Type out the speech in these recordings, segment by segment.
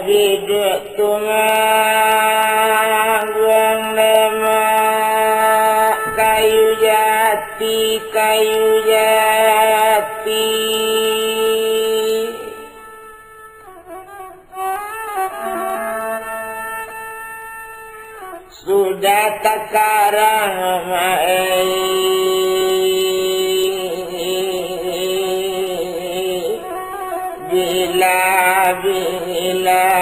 biduk tumanggung lemak kayu jati sudah tak karang bila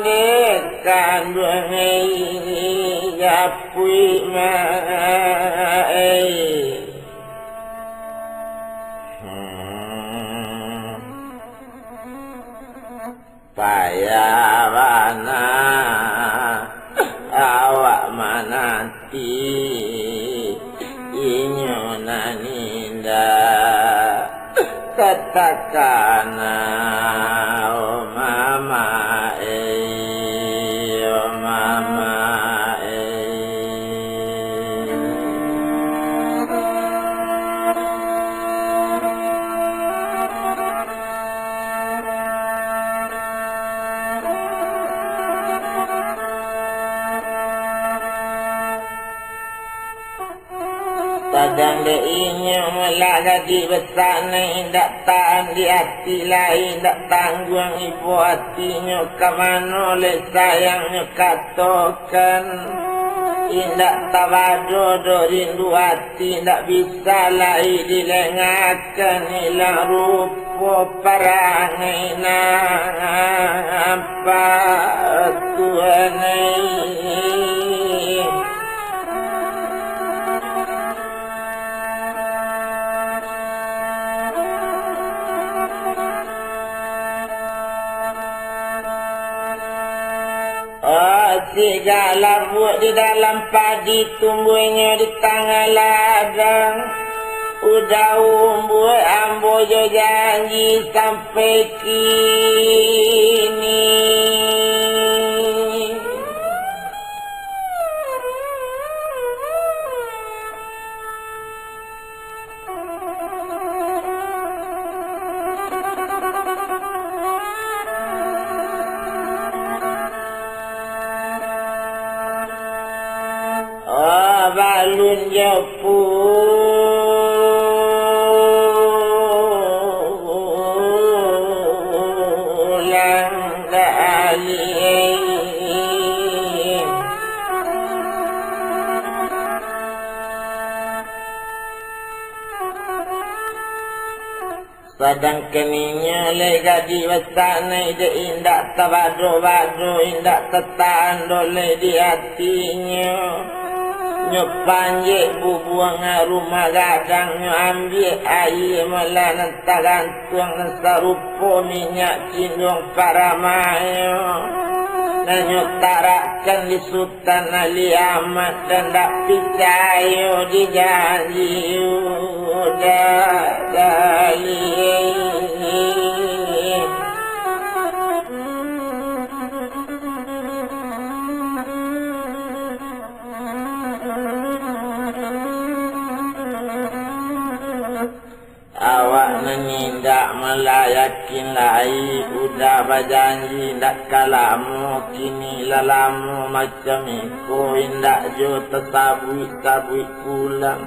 dekan bengi yapui payawana awak manati inyonaninda katakana oh mama oh mama Padang de inyo melaga di besana indak tahan di hati lain indak tanggung ibu hatinya kamano le sayangnya katokan indak tawadodo rindu hati indak bisa lai dilengakan hilang rupa parangai apa Tuhan segala buat di dalam padi tumbuhnya di tengah ladang udah umbuh ambo jo janji sampai kini balun pulang kali Padang keninya lega di wasana ide indak tabado-bado indak tetando le di hatinya nyopanje bubuang rumah gadang ambil air melanan tagantung sarupo minyak cindung para mayo nyotarakan di sultan ali amat dan tak percaya di janji udah dalih awak menindak melayakin lai udah berjanji ndak kalamu kini lalamu macam iku indak jo tersabui pulang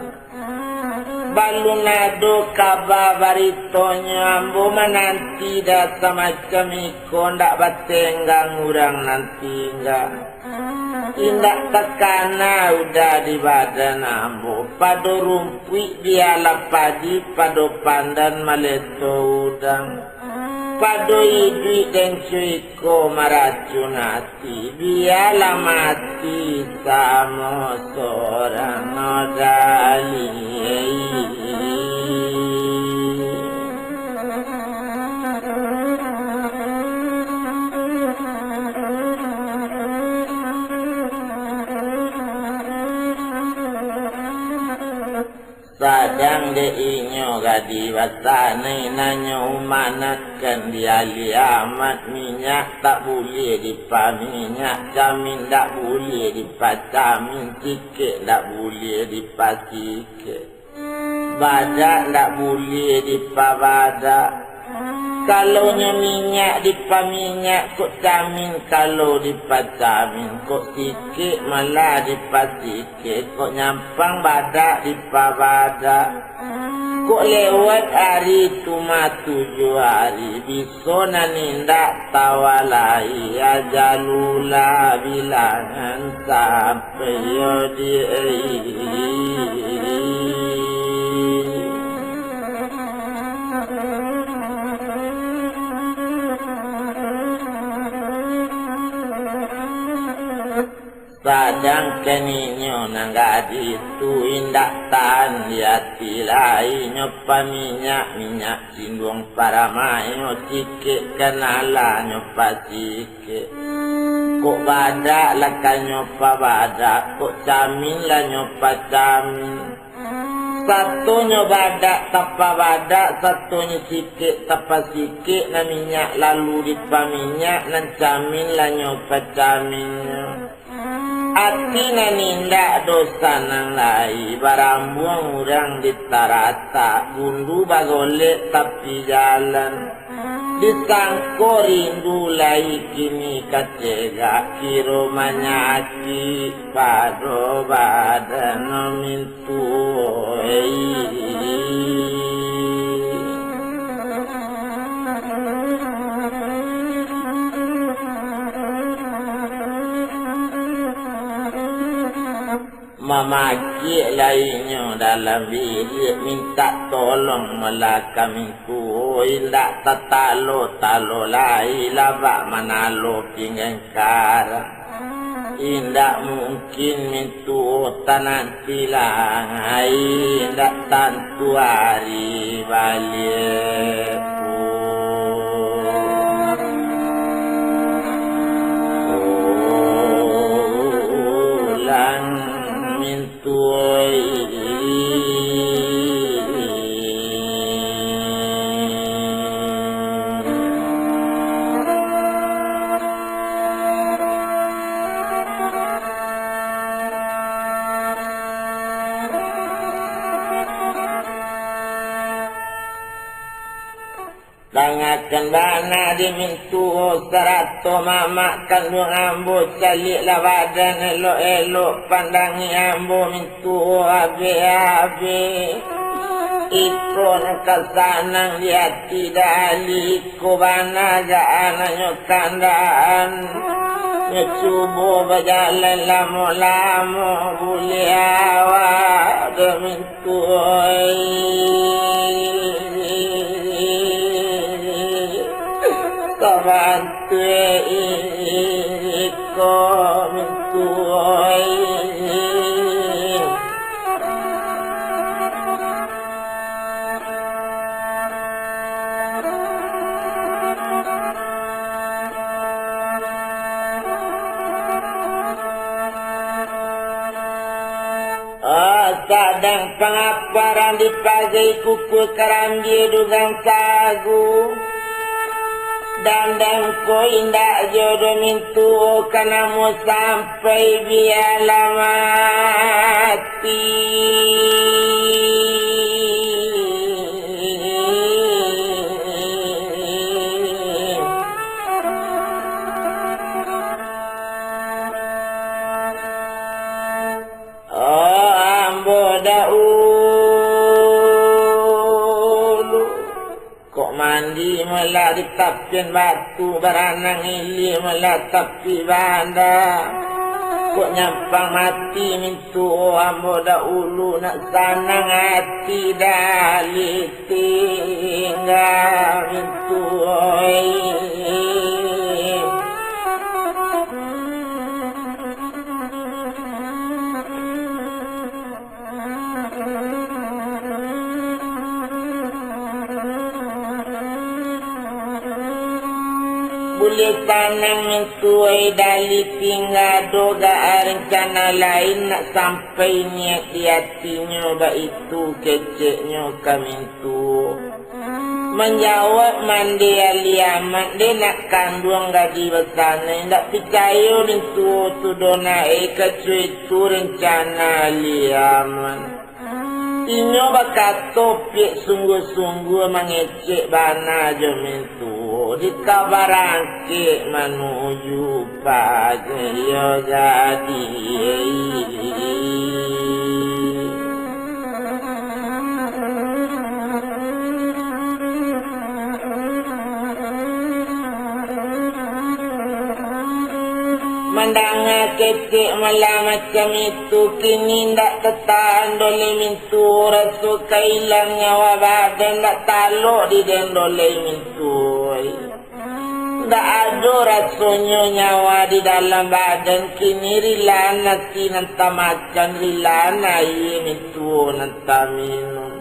balunado kabar baritonya ambo menanti data macam iku ndak batenggang urang nanti enggak indak tekana udah di badan ambo pado rumpi dialap padi pado pandan maleto udang pado idui dan cuiko maracun hati dialah mati sama seorang nodali sadang de inyo gadi wasane nanyo umanatkan dia liamat minyak tak boleh dipaminyak jamin tak boleh dipacamin tiket tak boleh dipasike badak tak boleh dipabadak Kalaunya minyak dipaminyak kok camin, kalau dipacamin kok sikit malah dipasikit, kok nyampang badak dipabadak. Kok lewat hari cuma 7 hari, bisa nanindak tawalai, ajalula bilangan sampai yodi. Sadang keninyo nanggadi itu indak tan liati lai nyopa minyak sindung para mayo sikit kenala nyopa sikit. Kok badak lah kan nyopa badak, kok camin lah nyopa camin. Satunya badak tapa badak, satunya sikit tapa sikit, na minyak lalu dipa minyak, nan camin lah nyopa caminnya. Ati nanindak dosa nang lai, barambuang urang ditarata, gundu bagolek tapi jalan. Disangko rindu lai kini kacega, kiro manyaki pado badan mintu. Memaki lainnya dalam bilik, minta tolong melakamiku. Indak tatalo lai labak manalo pinggan karang. Indak mungkin mintu nanti lah, indak tantu hari balik. Dangakan bana dimintu sarato mama kandung ambo calik lah badan elok-elok pandangi ambo mintu abe-abe. Ikon kesanang di hati dali ko bana jaan nyokandaan. Nyocubo berjalan lama-lama boleh awak dimintu bantu iko mintu sadang pengaparan di pagai kuku kerambi dugang sagu. Dan ko indak jodoh mintu karena mau sampai biarlah mati. Oh ambo mandi malah di tapian batu, beranang ili malah tapi banda. Kok nyampang mati mintu ambo dahulu, nak sanang hati dali tinggal mintu boleh tanang mentuai dali tinggal doga rencana lain nak sampai niat di hatinya, itu keceknya kami tu menjawab mandi aliamat dia nak kandung gaji besana, tak percaya itu tu dona kecuali itu rencana aliamat. Inyo bakat topik sungguh-sungguh mengecek bana jemintu di kabarangke menuju pagi yo jadi mandanga kecek malam macam itu kini ndak tetan dole mintu rasu kailang nyawa badan ndak taluk di den dole mintu ndak ada rasanya nyawa di dalam badan kini rilan nasi nanta makan rilan air mintu nanta minum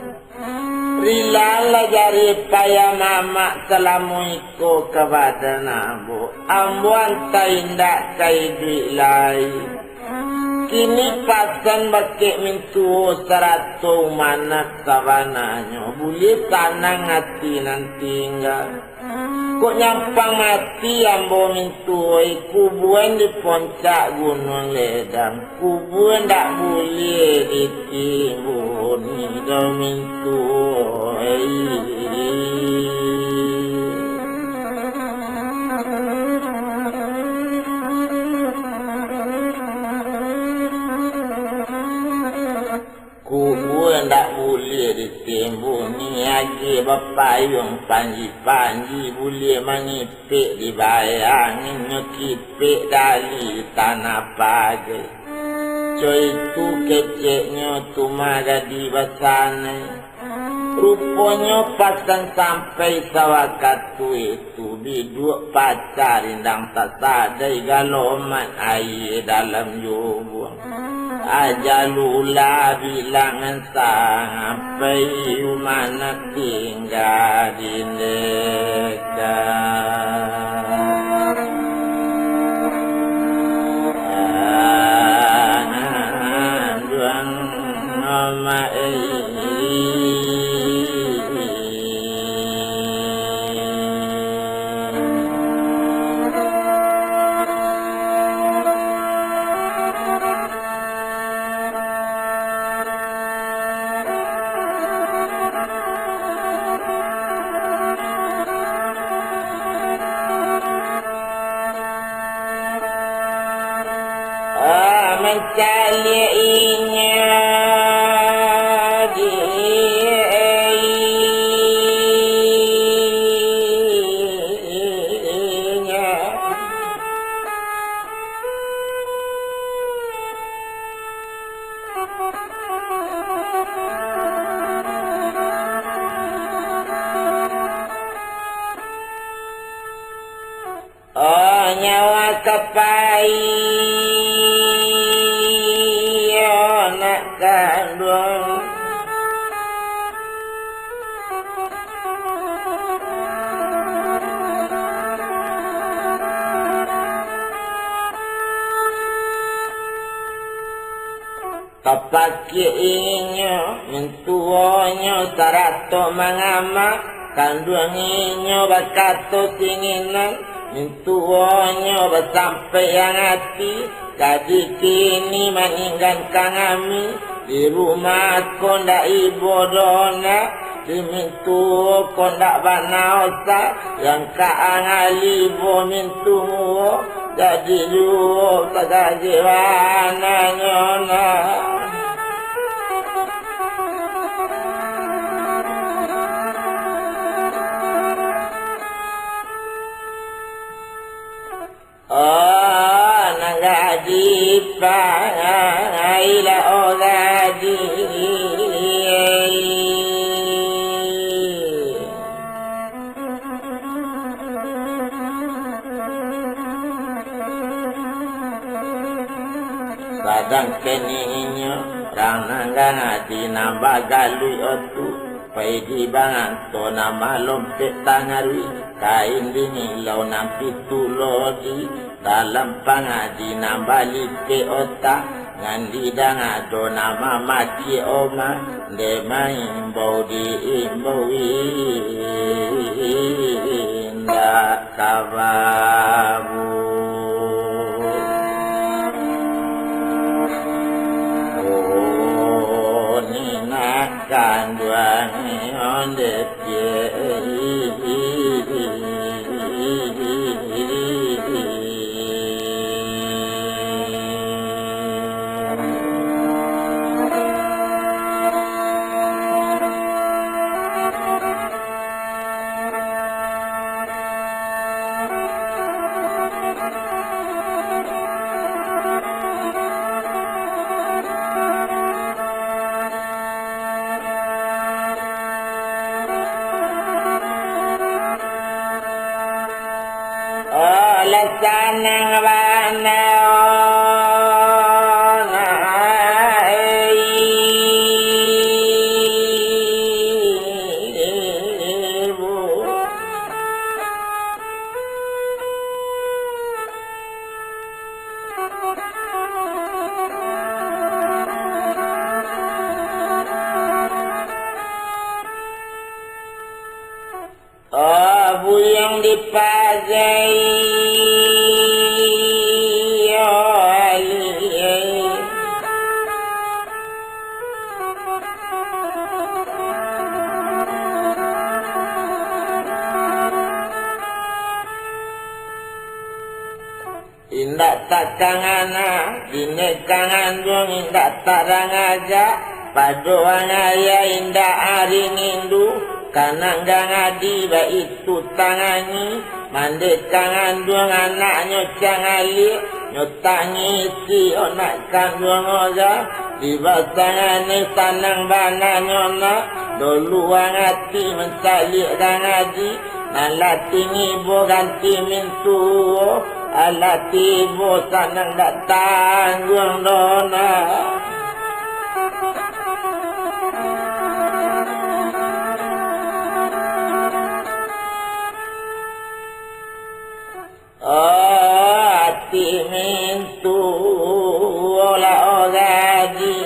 Rilala jari payah mama selamu iko kepada nabu ambuan taindak kai duit lain kini pasan bakik mintu seratus mana sabananya boleh tanang hati nanti enggak kok nyampang mati ambo mintu kubuan di puncak gunung ledang kubuan tak boleh ditimbun ni dah mintu kubuan tak boleh ditimbun ni lagi bapayung panji-panji boleh mengipik dibayangin nyekipik dari tanah pagi coy tu keceknya tu maga di basane rupanya pasang sampai sawakat tu itu biduk pacar indang tak sadai galoman air dalam jubung ajalula bilangan sampai mana tinggal di dekat duang nama mencalinya dirinya oh nyawa kepai kandung kapaki inyo mentuonyo sarato mangama kandung inyo bakato tinginan mentuonyo bersampai yang hati jadi kini meninggalkan kami di rumah kondak ibu dona dimintu kondak banausa yang kaangali ibu mintu jadi lu tagajiwana nyona di paila ogadi sadang keninyo ranangga di nambah galui otu pai di bangan to nama lompet tangarui kain dini lau nampi tulodi dalam pangaji nambali ke otak ngandi danga do nama mati oma de main bau di imbawi inda kababu oh nina kanduangi onde pie sanang wana buyang dipajai indak takang anak dine kangan dong indak tarang aja padoang ayah indak hari nindu kanang gangadi ba itu tangani mande kangan dong anak nyocang ali nyotangi si onak kandung oza di basangane sanang bana nyona doluang hati mencalik gangadi nalatingi bo ganti mintu alati bo sanang datang guang dona hati mintu olah ogadi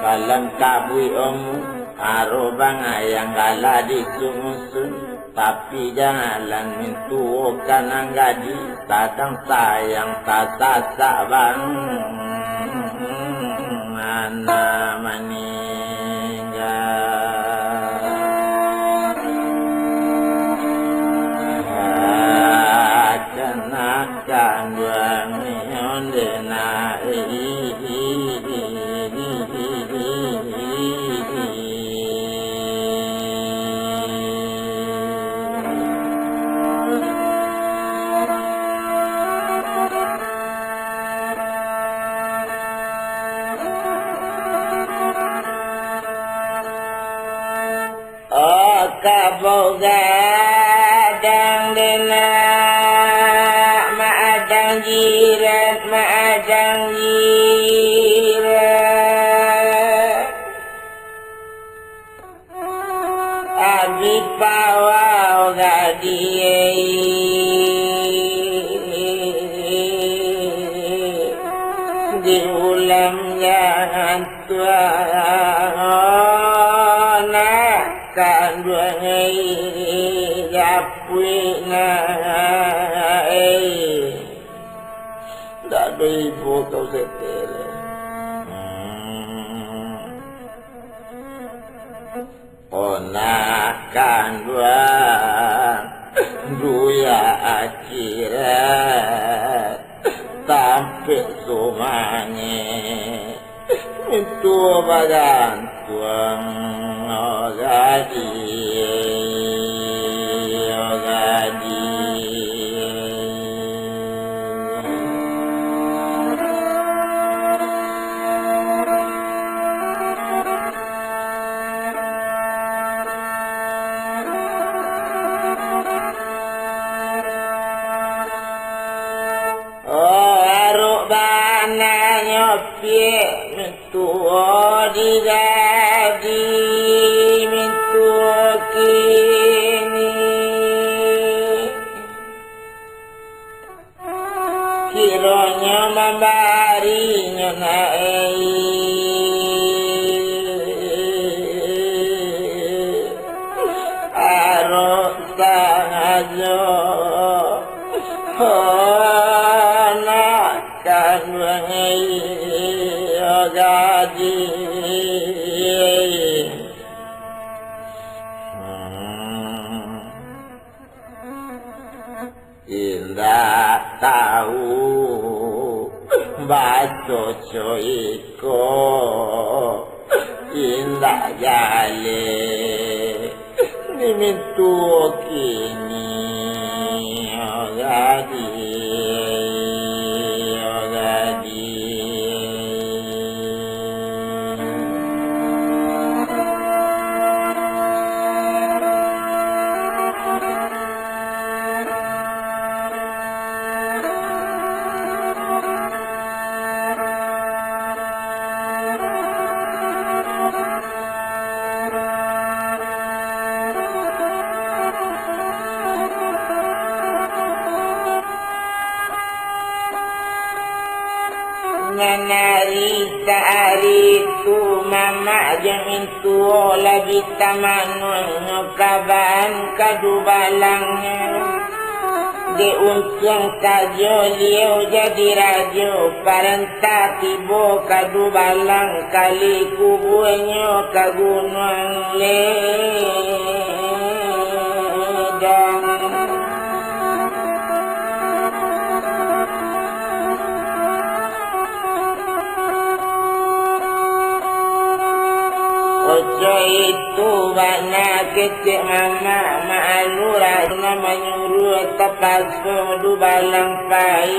kalang kabui omu arobang ayang gala di sumusun tapi jangan mintu kanang gadi tatang sayang tata bang mana meninggal kenakan wangi ondena kabogadang dena maadang jirat abi pawau gadie diulam jangan tuana kanduangai yapui na dak ada ibu kau setel ona kanduan duya akhirat sampai sumane itu badan tuang ogadi pie mintu digadi mintu kini kiranya membarinya naik rajo akan wengi jadi indah tahu baca coiko indah jale nimintu kini jadi narita aritu mama jamin tuo labi tamanun kaban kadubalangnya de uncang kajo liau jadi rajo parenta tibo kadubalang kali kubuenyo kagunang ledang ojo itu bana kecik mama ma'alura nama nyuruh tepas du balang pai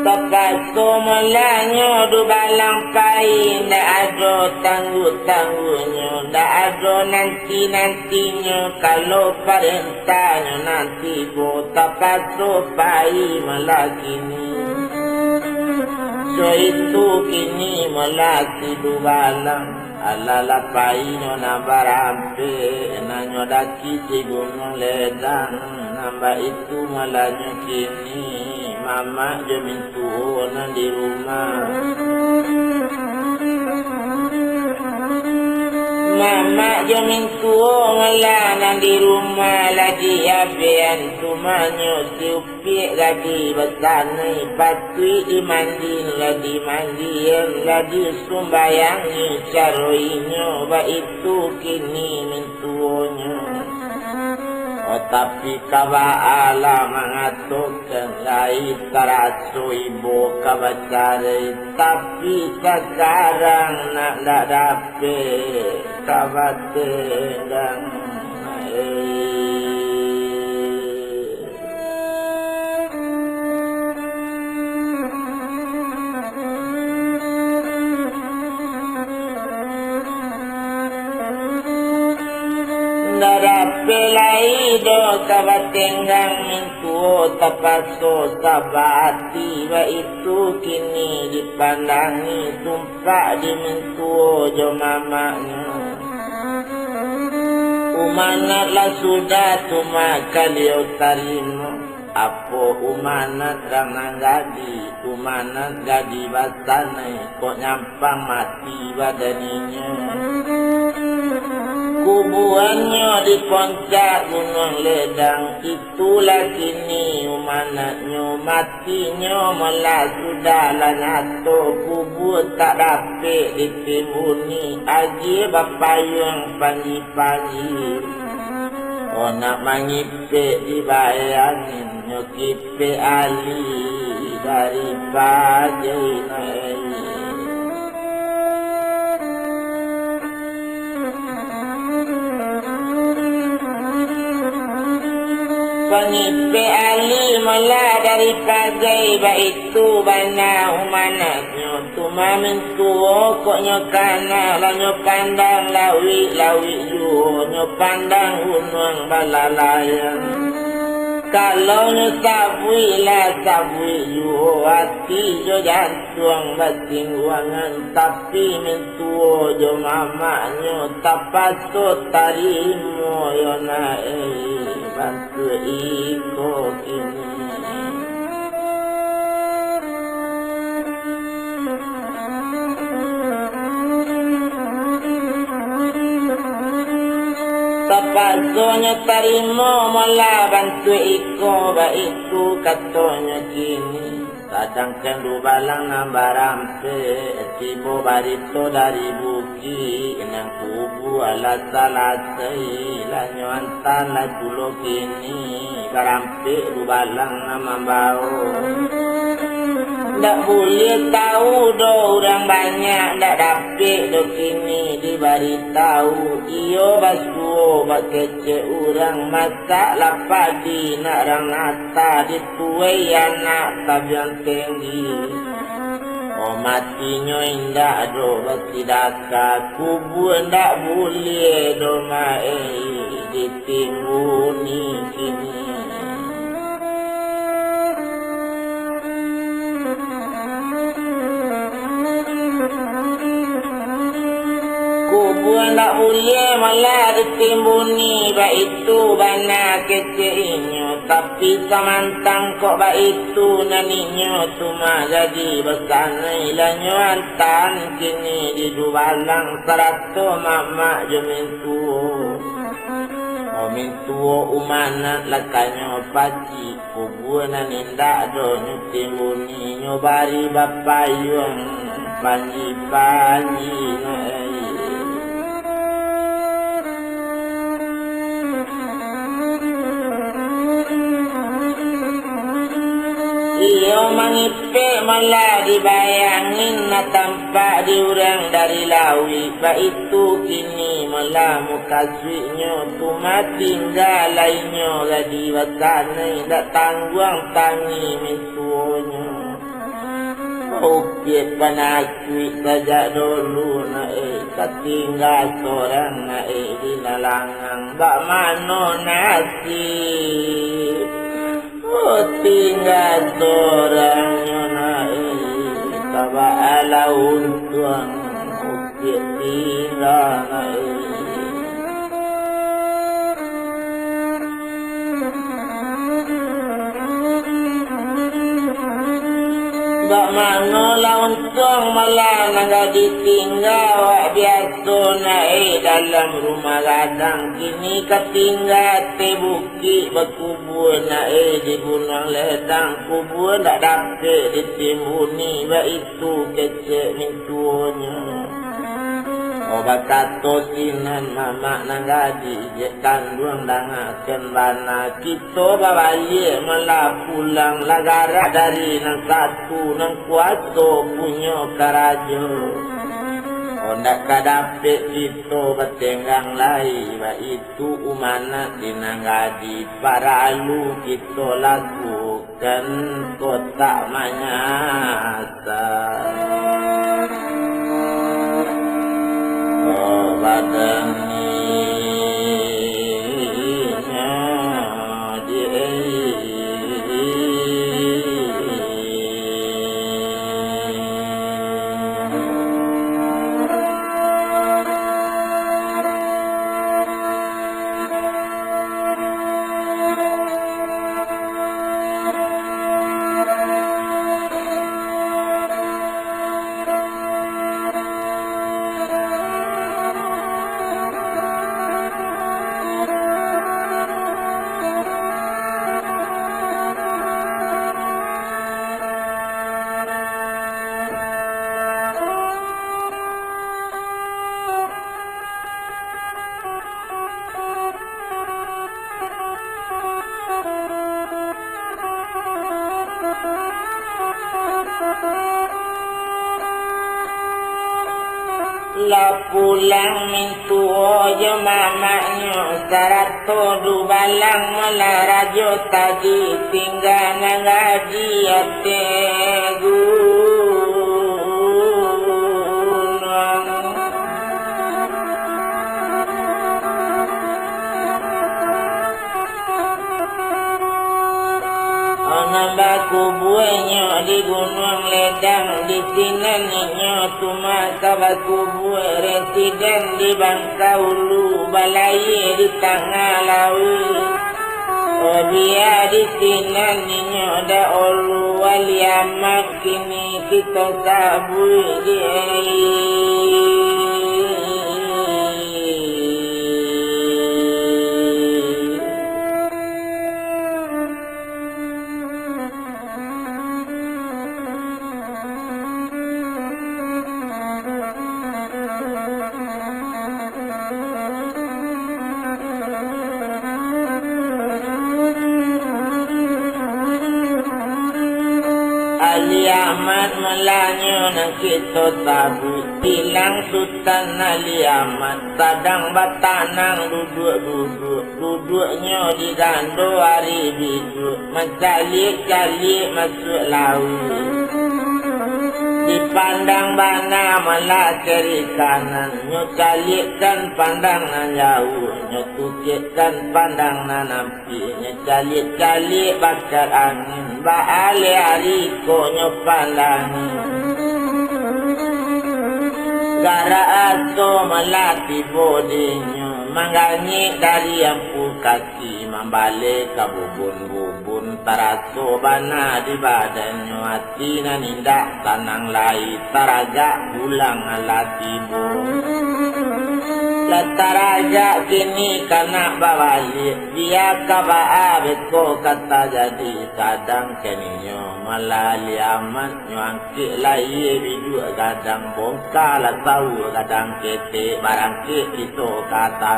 tepas melanyo du balang pai ndak ada tangguh-tangguhnya ndak ada nanti-nantinya kalau perintahnya nanti bo tepas pai melakini so itu kini melaki du balang alala pai na barampe na nyodaki si gunung ledang nambah itu malanyo kini mama jamin tuona di rumah mama jamin tuona di rumah lagi apian tumanyo siupi lagi besani patui dimandi lagi mandian lagi sumbayangi caroinyo ba itu kini mintuonyo oh, tapi kawaala mengatukan lai terasu ibu kawacari tapi sekarang nak dapet kawatengang pelai do kabatenggang mintuo tapaso sabati wa itu kini dipandangi tumpak di mintuo jo mamanya umanat lah sudah tumakal yo tarimo apo umanat rang gadi umanat gadi basane kok nyampang mati badaninya kubuannya di puncak gunung ledang itulah kini umanatnya matinya malah sudah lah nyato kubur tak dapat ditimbuni aji bapayung pagi-pagi oh nak mangipik dibayangin nyokipe ali dari pagi naik pengipe ali malah dari pagi itu bana umanatnya tumamin tuo kok nyokana lah nyokandang lawi juo nyopandang gunung balalayan kalau nyosabui lah sabui juo hati jo jantung bating wangan tapi mintuo jo mamanya tapaso tarimo yona bantu iko kini Rasanya tarima mula bantu iko baik tu katanya kini. Kadangkan du balang nambah rampe tibo barito dari buki nang kubu ala salasai lanyo antan la tulo kini barampe du balang nama bau. Ndak boleh tahu do orang banyak ndak dapet do kini diberitahu. Iyo basuo bakece orang masak lapadi nak rang nata dituai anak tabian tinggi. Oh matinya indah do batidaka kubu ndak boleh do mae ditimbuni kini. Kubuan tak boleh malah ditimbuni. Baik itu bana keceinyo. Tapi samantang kok baik itu naninyo. Cuma jadi besanai lanyo antan. Kini di dubalang sarato mama jo mintuo. O mintuo umanat lakanyo paci. Kubuan nanindak do nyutimbuni. Nyobari bapayong panji-panji no iyo mangipe malah dibayangin na tampak diurang dari lawi. Ba itu kini malah mukaswinyo tumatinggal lainyo gadi wasanay dak tangguang tangi misuonyo. Okey panaswi saja dulu na katinggal seorang na di lalangang. Bak mano nasib tinggal seorangnya naik Kaba ala untuang ukit tinggal naik Bak mana lah untung malah naga ditinggal wak biasa naik dalam rumah gadang. Kini ketinggal tebuki berkubur naik di gunung ledang. Kubur tak dapat ditimbuni bak itu kecek mintuonya. Obat tato sinan mamak nangadi jekan duang dangakan bana. Kita balik malah pulang lagara dari nang satu nang kuasa punya karajo. Ondak kadapet kita bertenggang lai. Ba itu umana dinanggadi para alu kita lakukan kotak manyata. Badannya la pulang mintu ojo mamaknya sarato du balang malah rajo tadi tinggal ngaji ate gunung nambah kubunya di gunung ledang di sinannya cuma kabar kubur residen di Bangkaulu balai di tengah laut. Oh dia di sinannya ada ulu wali amat kini kita sabui dia. Ali Ahmad melanyo nang kita tabu hilang sultan Ali Ahmad sadang batanang duduknya di dando hari biduk mencalik-calik masuk laut dipandang bana malah kiri kanan nyo calikkan pandangan jauh nyo tukikkan pandangan nampi nyo calik-calik bakar angin baale hari ko nyo pandangi gara aso melati bodinyo mangganyi dari ampu kaki membalik ke bubun-bubun taraso bana di badannya hati na nindak tanang lai taraga pulang ala tibo lataraga kini kana bawali dia kaba betko kata jadi kadang keninyo malali amat nyangki lai bidu kadang bongka la tahu kadang kete barang ke itu kata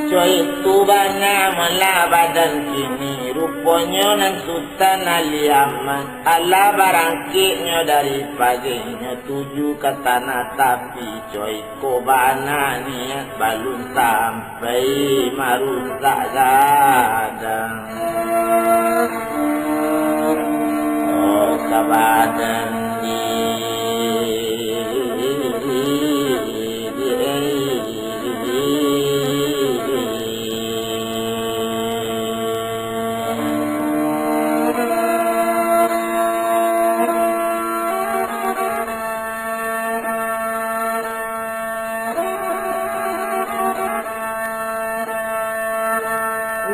coy tu bana mala badan kini rupanya nan sultan Ali Ahmad ala barangkitnya dari paginya tuju ke tanah tapi coy ko bana niat balun sampai marusak gadang oh kabadan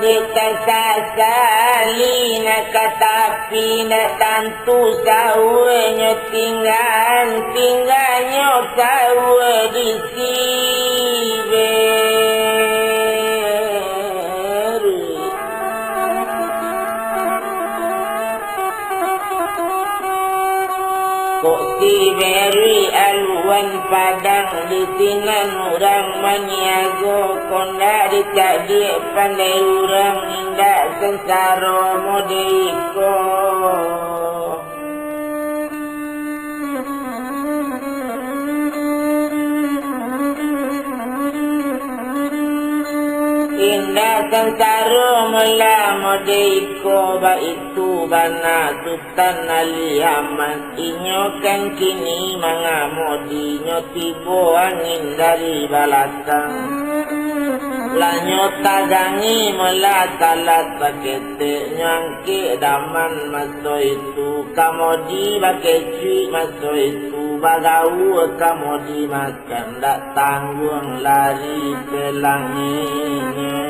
Dikasasali na katapi na tantu sawe nyo tinggal nyo sawe di siberu kok siberu aluan padang di sinan orang maniago konda dicadi pandai orang indah sengsara modiko indah sengsara mula modiko ba itu bana sultan Ali Ahmad inyo kan kini mangamodi nyo tibo angin dari balakang lanyo tagangi melatalat pakete nyangki daman maso itu kamodi bakeci maso itu bagau kamodi makan dak tanggung lari ke langitnya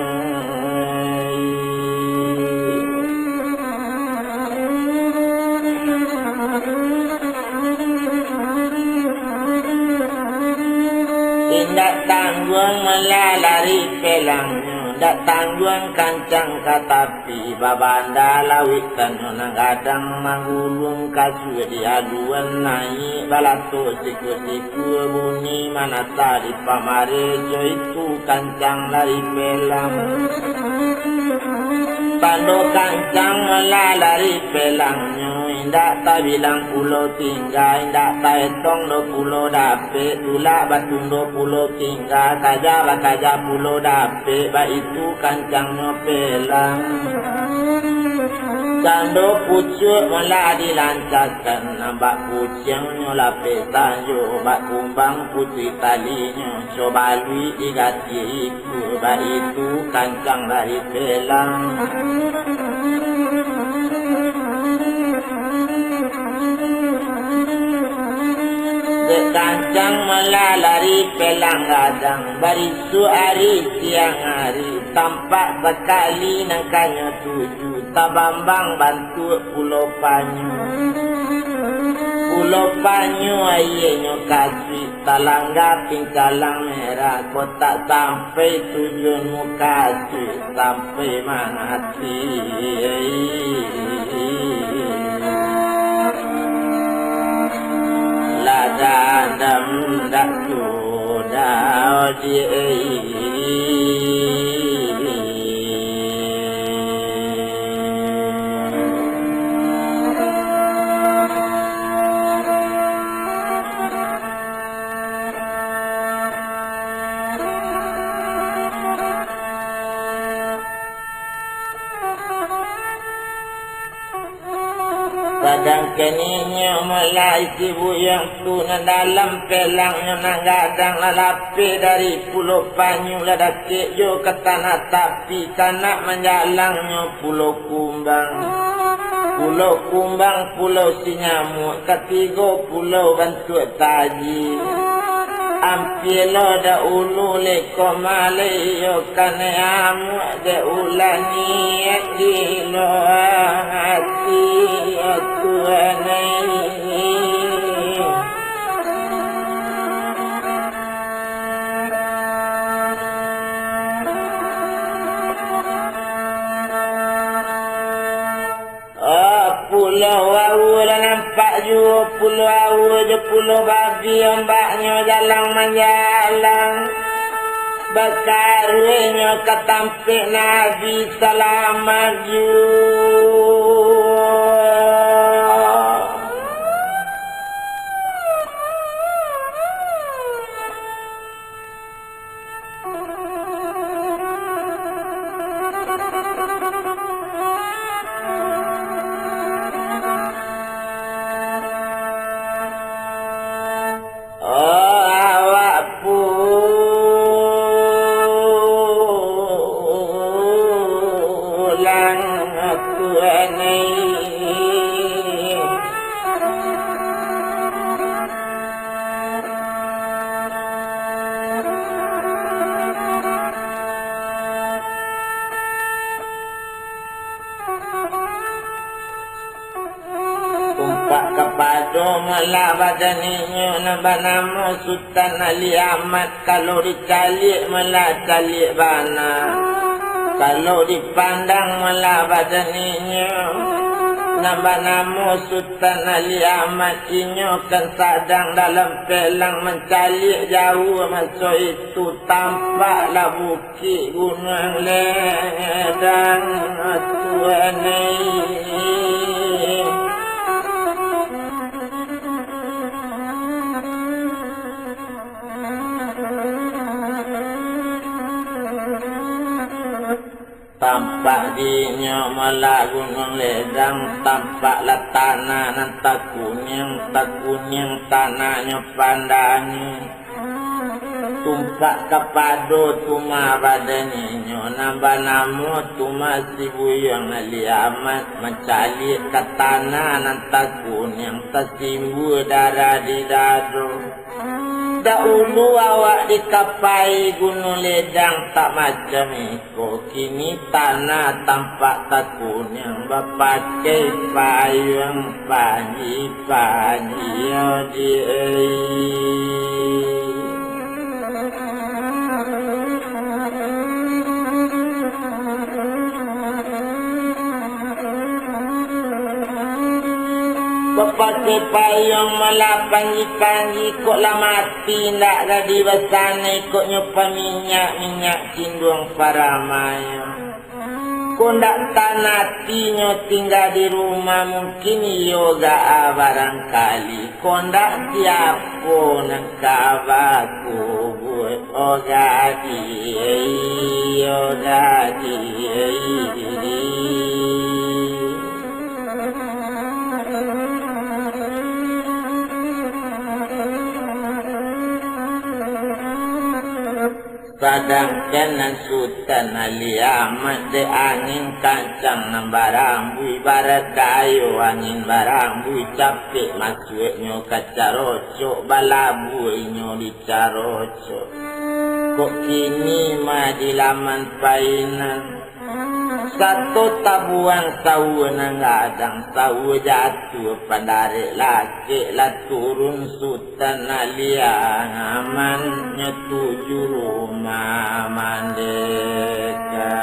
indak tanggung melalari pelangnya dak tanggung kancang katapi babanda lawitan nang kadang manggulung kasu di aduan naik balato siku-siku bunyi manata di pamarejo itu kancang lari pelang pando kancang melalari pelangnya indak tak bilang pulau tinggal indak tak etong do pulau dapet tulak batung do pulau tinggal kaja bakaja pulau dapet ba itu kancangnya pelang cando pucuk mula dilancarkan nampak pucungnya lapis tanjo bak kumbang putih talinya coba lui digati iku ba itu kancang dari pelang kancang melalari pelang gadang barisu hari siang hari tampak sekali nangkanya tuju tabambang bantu pulau panyu ayahnya kasih talangga pingkalang merah kotak sampai tujuanmu kasih sampai manati dadam dak sudah di Padang keninya mulai sibu yang tu na dalam pelangnya na gadang lalapi dari pulau Panyu ladake jo ke tanah tapi kana menjalangnya pulau Kumbang. Pulau Kumbang, pulau Sinyamuk, ketiga pulau Bantu Taji. Ampilo da ulu leko male yo kane amu de ulani di lo hati aku anai. Pulau Awu dah nampak juga Pulau Awu je Pulau Babi ombaknya jalan menjalang Bekarunya ketampik Nabi selamat juga. Malah badaninya nambah nama Sultan Ali Ahmad. Kalau dicalik malah calik bana. Kalau dipandang malah badaninya nambah nama Sultan Ali Ahmad. Inyo kan sadang dalam pelang mencalik jauh. Masa itu tampaklah bukit gunung ledang Tuhan ini. Tampak dinya malah gunung ledang, tampaklah tanah nan tak kuning tanahnya pandani. Tumpak kepado tuma badaninya, nambah nama tuma si buyang Ali Ahmad. Mencalik ke tanah nan tak kuning, tersimbul darah di dado. Dahulu awak dikapai gunung ledang tak macam itu. Kini tanah tampak tak kuning, berpakai payung panji-panji Bapak payung malah panji-panji kok lah mati ndak jadi besana ikut nyopa minyak cindung paramaya. Kok ndak tanatinya tinggal di rumah mungkin yoga barangkali. Kok ndak siapa nang kabaku buat ogadi ogadi. Sedangkan Sultan Ali Ahmad de angin kancang nan barang bui barat dayo angin barang bui capek masuknya kacarocok balabuinyo dicarocok. Kok kini mah di laman painan satu tabuang sawu nang gadang sawu jatuh pandarik laki lah turun Sultan Ali Ahmad nyetuju rumah mandeka.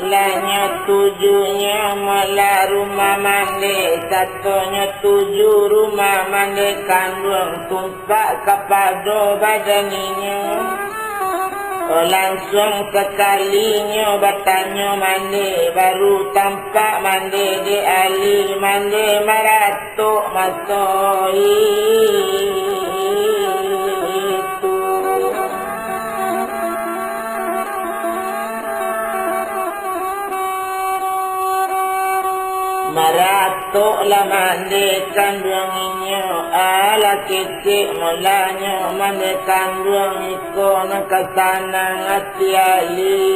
mulanya tujuhnya mula rumah mandi, satunya tujuh rumah mandi kandung tumpak kepada badaninya. Langsung sekalinya bertanya mandi, baru tampak mandi di ali mandi maratuk masoi. Maratuk lah mandi kandungnya, ala kecik mulanya mandi kandung ikon kesanang hati ali.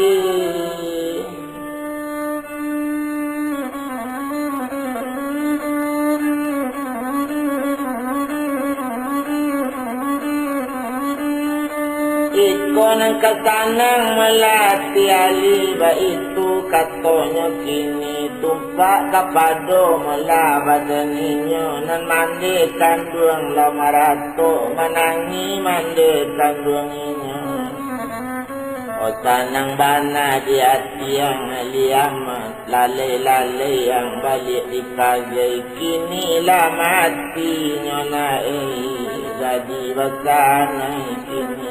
Ikon kesanang melati ali, itu katanya kini tumpak kepada mula badaninya, nan mandi kandung lah maratuk menangi mandi kandungnya. Oh sanang bana di hati yang liamat, lalai-lalai yang balik dikajai, kini lah matinya naik, jadi bersanai kini.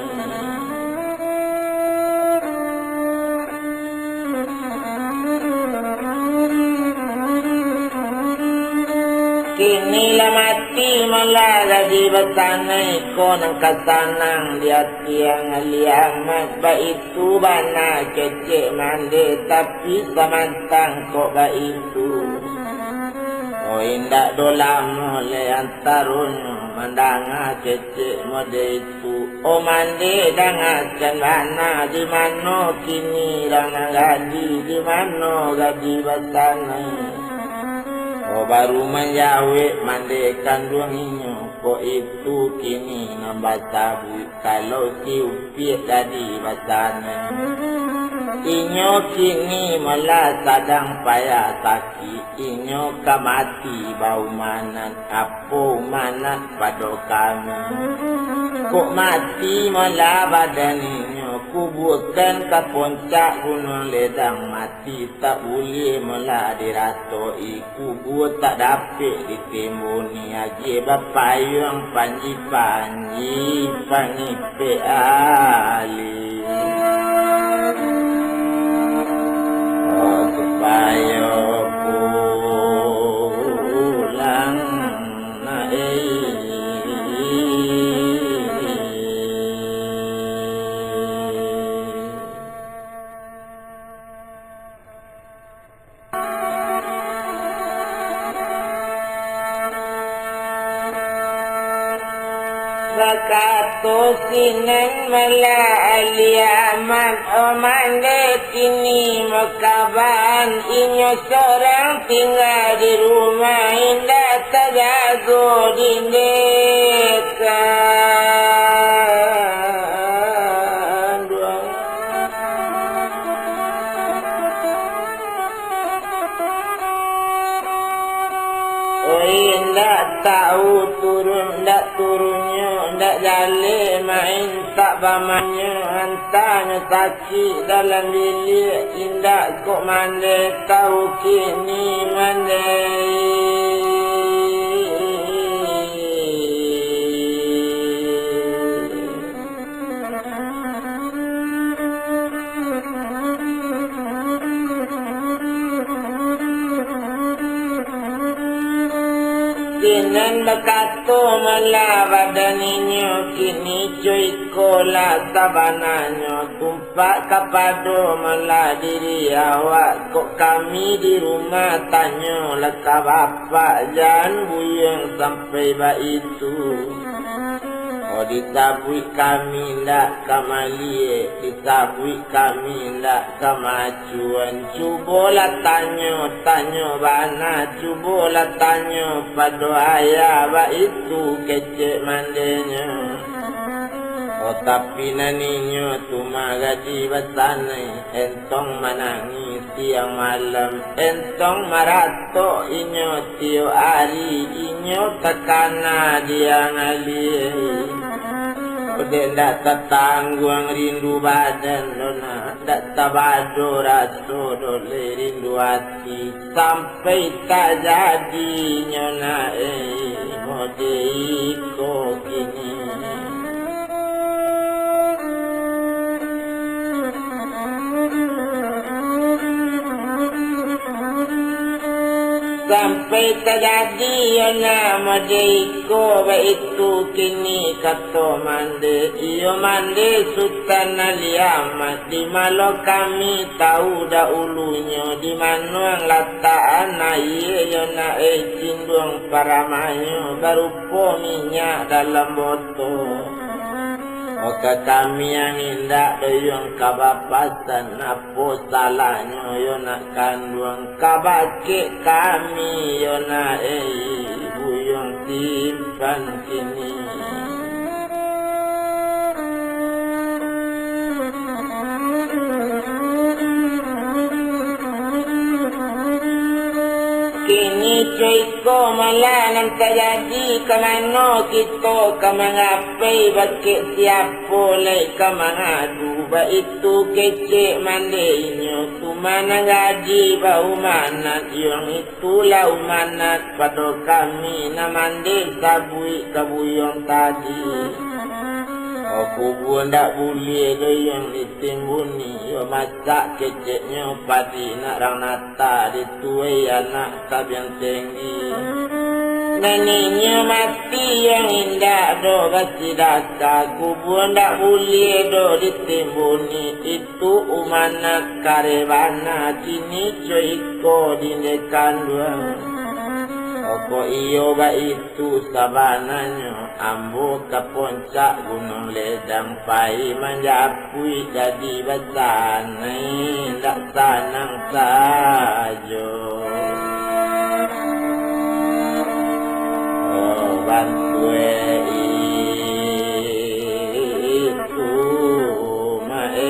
Kini lah mati malah jadi bertanai konang kasanang di hati yang liamat. Baitu bana kecik mandi tapi samantang kok baitu. Oh indak dolam oleh antarunyo mandanga kecik mode itu. Oh mandi dangakan bana di mano kini rana gadi, di mano gadi bertanai. Oh baru menjawab mandi kandunginyo, kok itu kini nambah tabu, kalau si upiak tadi basana. Inyo kini malah sadang payah sakit, inyo kamati bau manat, apo manat pada kami. Kok mati malah badan inyo, kuburkan ke puncak gunung ledang, mati tak boleh malah dirasoi, kubur tak dapat ditimbuni, aje bapayung panji-panji panipe ali. Oh supaya pulang naik. Bakato sinan mala aliaman, oh mande kini makaban, inyo seorang tinggal di rumah indah terjago di dekat. Oh indah tahu turun dak turunnya, ndak jale main tak pamannya, hantarnya sakit dalam bilik, indak kok mandi tahu kini mandi. Kinan bakato mala badaninyo, kini cuy kola sabananyo, tumpak kepada mala diri awak. Kok kami di rumah tanyo leka bapak, jangan buyang sampai baitu. Oh ditabui kami ndak kamalie, ditabui kami ndak kemajuan. Cubalah tanyo bana, cubalah tanyo pada ayah itu kecik mandenya. Oh tapi naninyo tu magadi basanay, entong manangis siang malam, entong marato inyo tiyo ari, inyo takana diang ali. Udah tak tertanggung rindu badan lona, tak tabado rasa dole rindu hati, sampai tak jadi nyona mode iko kini. Sampai terjadi yana madiko itu kini kata mande iyo mande sultan aliamat di malo kami tahu dahulunya di mana lataan air yana cindung paramayo berupa minyak dalam botol. Oka kami yang indah doyong kabapasan apa salahnya yo nak kandung kabake kami yo nak buyong timpan kini. Kini cuiko malah nan terjadi kemana kita kemengapai bagi siapa lek kemangadu ba itu kecek mandainya tu mana gaji bau manat yang itulah manat pada kami namande sabui kabuyong tadi. Aku pun tak boleh yang ditimbuni yo masak keceknya padi nak rang nata dituai anak tab yang tinggi. Neneknya mati yang indah do basi dasa aku pun tak boleh do ditimbuni itu umanat karebana kini coiko dinekan dua. Oko iyo ba itu sabananya ambo ke puncak gunung ledang pai menjapui jadi basanai tak sanang sajo. Oh bantue itu mai.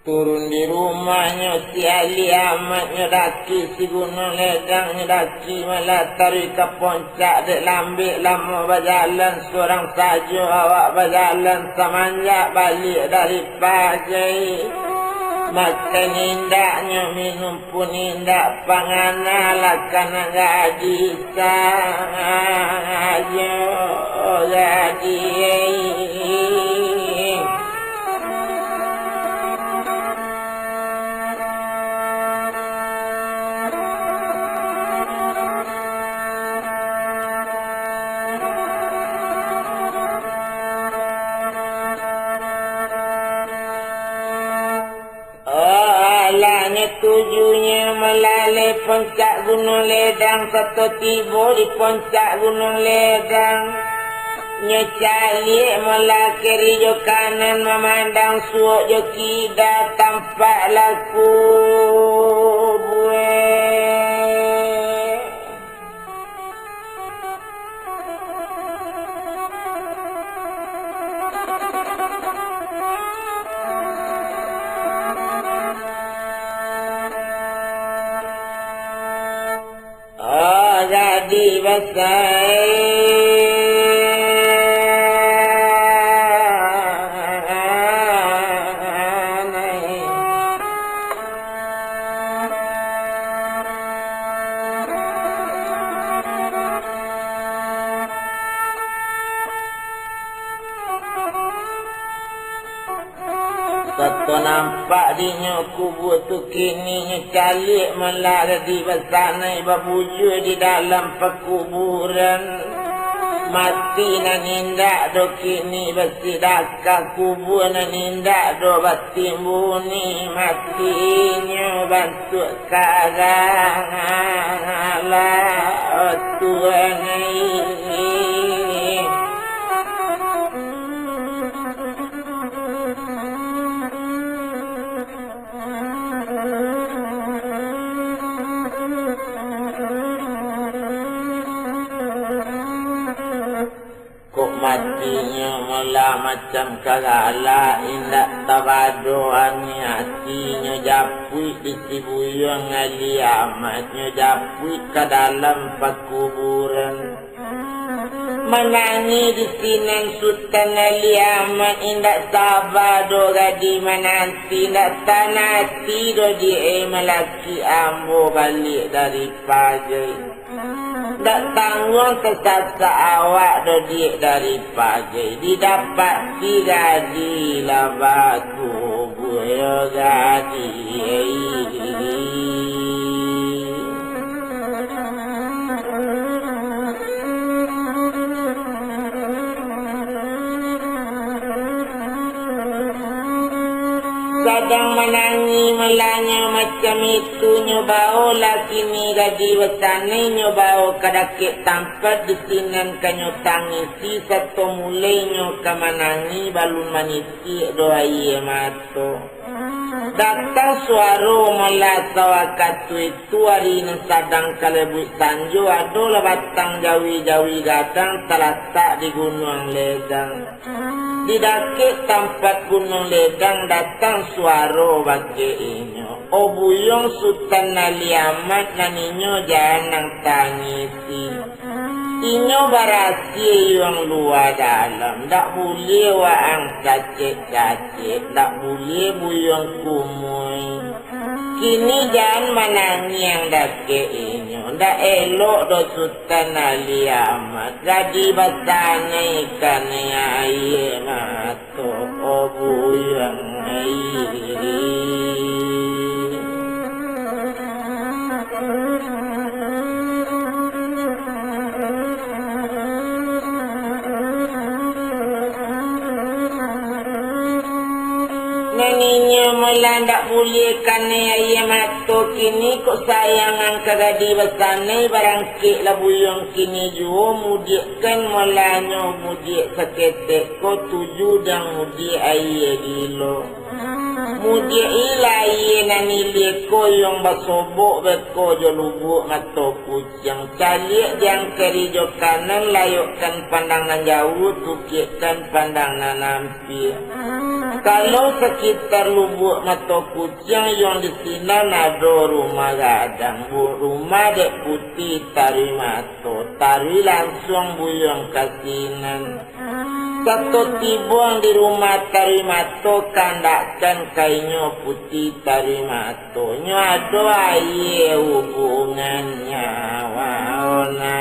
Turun di rumahnya si Ali Ahmad nyedaki si gunung ledang nyedaki malah tarik ke puncak dek lambik lama berjalan seorang saja awak berjalan semanjak balik dari pagi. Makan indaknya minum pun indak panganan lakan gaji saja gaji. Tujuhnya melalui puncak gunung ledang satu tiba di puncak gunung ledang nyecalik melakiri jo kanan memandang suuk jo kida tampak laku jadi basai Satu nampak dinya kubur tu kini calik melara di basana babuju di dalam pekuburan. Mati na nindak do kini basidaka kubur na nindak do batimbuni matinya bantu karang ala Tuhan ini. macam kagala indak tabadoan hatinya japui di sibuyang ali amatnya japui ke dalam pakuburan menangi di sinan sultan ali amat indak tabado gadi menanti indak tanati do di melaki ambo balik dari pagi tak tanggung kesasa awak do di dari pagi didapat si gadi labatu buaya gadi kadang menangi melanya macam itu nyobao laki ni gadi besane nyobao kadakit tampat di sinan kanyo tangisi satu mulai nyo kamanangi balun manisi doa iye mato datang suara melasa waktu itu hari ini sadang kalebut tanjo adolah batang jawi-jawi gadang terletak di gunung ledang di dakik tempat gunung ledang datang suara bagi inyo obuyong sultan naliamat naninyo janang tangisi inyo barasi yang luar dalam tak boleh waang cacik-cacik tak boleh buyong kumui kini jangan menangi yang dakik inyo tak elok do sultan naliamat jadi basana ikan air mato obuyong Nanginya melandak boleh kane ayah mato kini kok sayangan kagadi besane barangkit lah buyong kini juo mudikan melanyo mudik seketek ko tuju dan mudik ayah gilo mudik ilai nani leko yang basobok beko jo lubuk mato kucing calik yang kerijo kanan layukkan pandangan jauh tukikkan pandangan nampi kalau sekitar lubuk mata kucing yang di sini ada rumah gadang rumah dek putih tari mato tari langsung buyong kasinan satu tibuang di rumah tari mato kandakan kainyo putih tari mato nyo ada aye hubungannya waona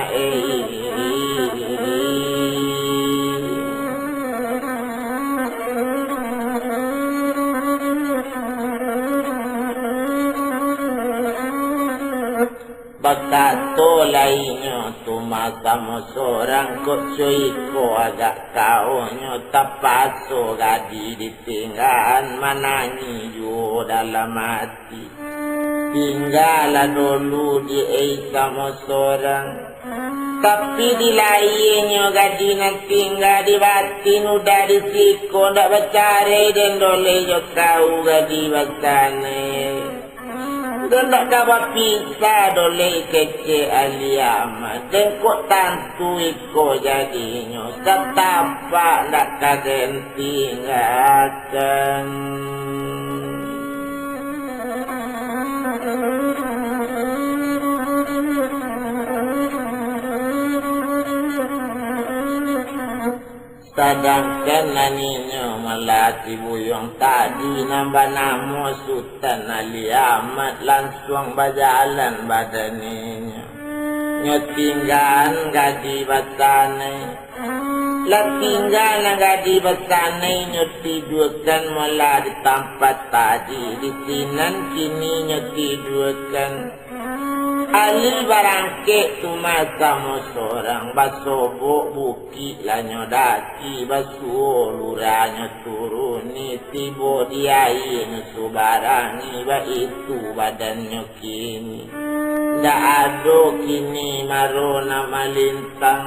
Bakato lainyo tumasamo seorang kocoi agak kaonyo tapaso gadi ditinggalan manangi yo dalam hati tinggal dulu di sama seorang tapi di lainnya gadi nak tinggal di batin udah di siko ndak bercari dan dole yo kau gadi batane dan tak dapat pisah dole kece aliama dan kok tantu iko jadinya setapak tak kagen tinggalkan sedangkan naninyo melati buyong tadi nambah namo sultan aliamat langsung berjalan badannya nyotinggan gadi basane latinggan gadi basane nyotidurkan mula di tempat tadi di sinan kini nyotidurkan alil barangke tumasa mo sorang basobok buki lanyo daki basuo luranyo turuni tibo diai nusubarangi ba itu badannya kini ndak ado kini marona malintang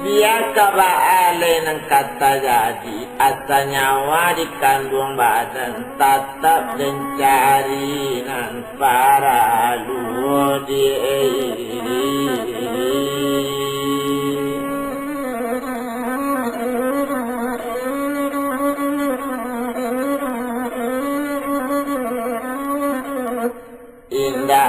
biasa baale ng kata jadi asa nyawa di kandung badan tatap dan cari nan para ludi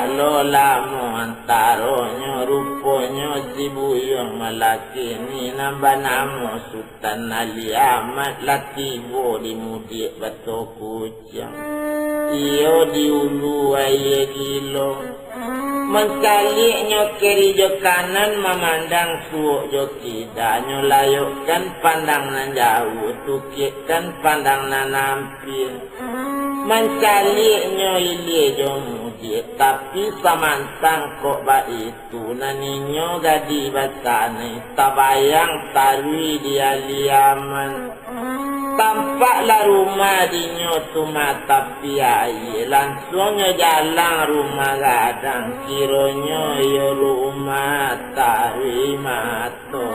Kalau lama antaronyo rupanya si buyung melaki ni nambah nama Sultan Ali Ahmad latibo di mudik batu kucing. Iyo diulu aye gilo. Mengkaliknya kiri jo kanan memandang suuk jo kidanya layukkan pandang nan jauh tukikkan pandang nan hampir. Mengkaliknya ilie jo mujik tapi samantang kok ba itu naninyo gadi basane tabayang tarwi dia liaman. Tampaklah rumah dinyo tu mata piai langsungnya jalan rumah gadang kironyo yo rumah tarwi mato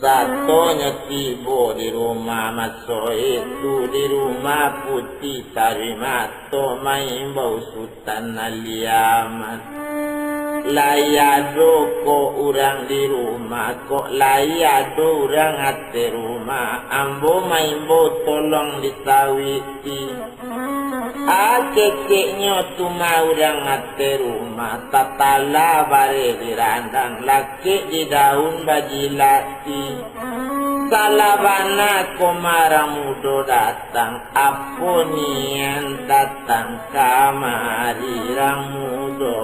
satunya tiba di rumah maso itu di rumah putih tarimato main bau Sultan Ali Ahmad. Layado ko urang di rumah kok layado urang ate rumah ambo main bau tolong ditawiti. Akekeknya tuma urang ate rumah tatala bare di randang laki di daun bajilati. Salabana komara mudo datang aponian datang kamari rang mudo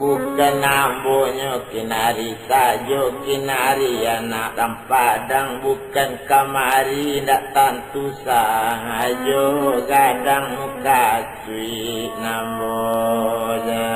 bukan ambonya kinari sajo kinari anak padang bukan kamari ndak tantu sajo gadang muka cuy namboja.